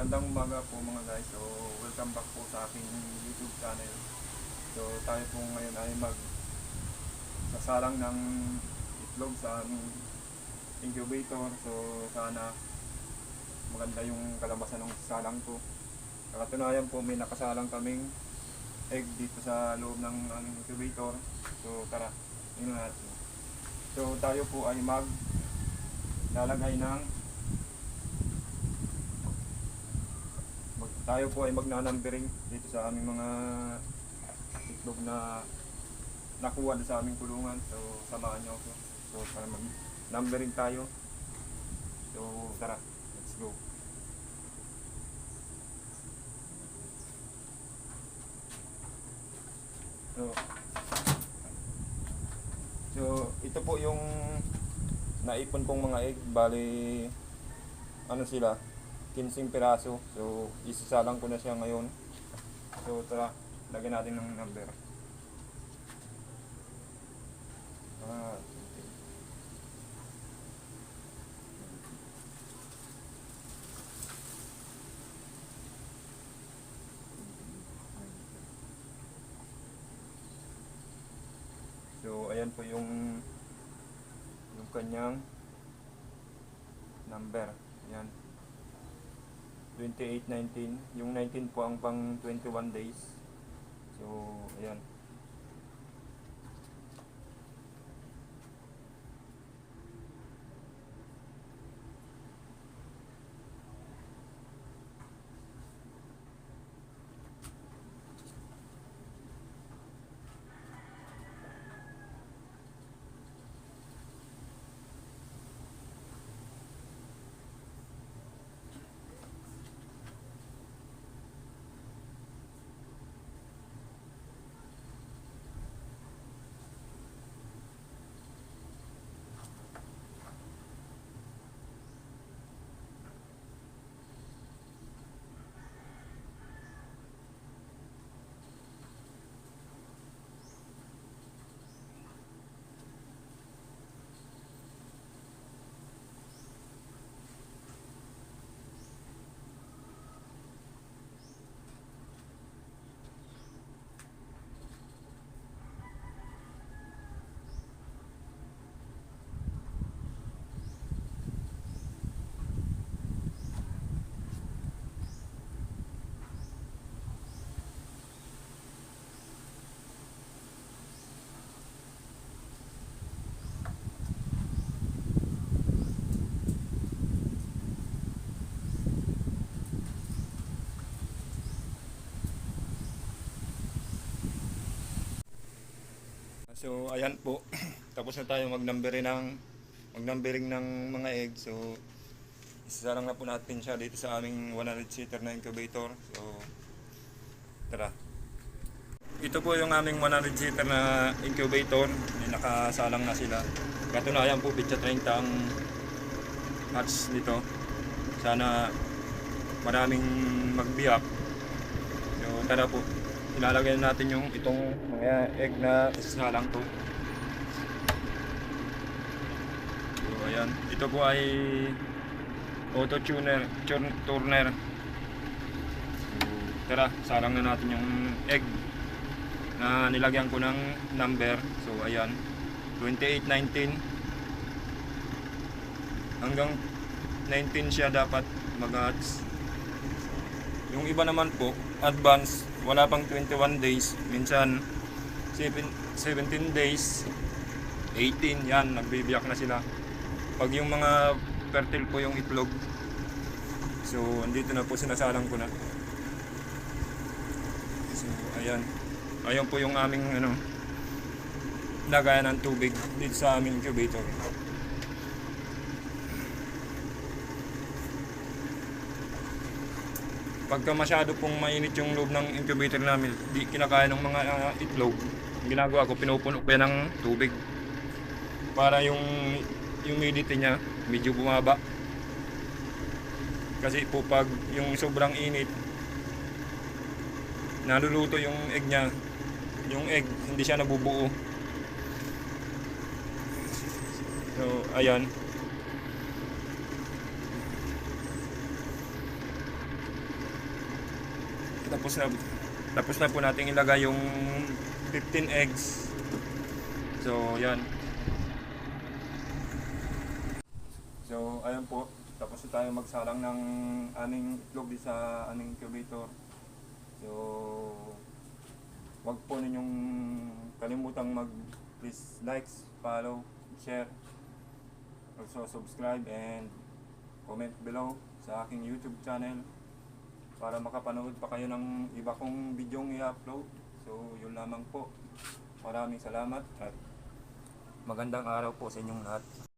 Magandang umaga po mga guys. So, welcome back po sa aking YouTube channel. So, tayo po ngayon ay magsasalang ng itlog sa aming incubator. So, sana maganda yung kalabasan ng salang ko. Sa katunayan po, may nakasalang kaming egg dito sa loob ng aming incubator. So, tara, tingnan natin. So, tayo po ay maglalagay ng tayo po ay magna-numbering dito sa aming mga itlog na nakuha sa aming kulungan. So, samahan nyo ako. So, para mag-numbering tayo. So, tara, let's go. So, ito po yung naipon kong mga egg. Bali, ano sila? 15 piraso. So, isasalang ko na siya ngayon. So, tara, lagyan natin ng number. So, ayan po yung kanyang number. Ayan. 28-19. Yung 19 po ang pang 21 days. So, ayan. So, ayan po. Tapos na tayo mag-numbering ng mga egg. So, isasalang na po natin siya dito sa aming 100 seater na incubator. So, tara. Ito po yung aming 100 seater na incubator. Nakasalang na sila. Katunayan po, pitsa 30 ang hatch nito. Sana maraming magbiyak. So, tara po. Ilalagay natin yung itong mga egg na isasalang to. So, ayan. Ito po ay auto turner. So, tara, salang na natin yung egg na nilagyan ko ng number. So, ayan. 28-19 hanggang 19 siya dapat mag-hatch. Yung iba naman po, advance, wala pang 21 days, minsan 17 days, 18, yan, nagbibiyak na sila. Pag yung mga fertile po yung itlog, so andito na po, sinasalang ko na. So, ayan. Ayan po yung aming lagayan ng tubig dito sa aming incubator. Pagka masyado pong mainit yung loob ng incubator namin, di kinakaya ng mga itlog, ginagawa ko, pinupuno ko yan ng tubig para yung humidity niya medyo bumaba. Kasi po pag yung sobrang init, naluluto yung egg niya, yung egg hindi siya nabubuo. So ayan. tapos na po natin ilagay yung 15 eggs. So, yan. So, ayan po. Tapos na tayo magsalang ng aming itlog sa aming incubator. So, wag po ninyong kalimutang please like, follow, share, also subscribe and comment below sa aking YouTube channel para makapanood pa kayo ng iba kong videong i-upload. So, yun lamang po. Maraming salamat at magandang araw po sa inyong lahat.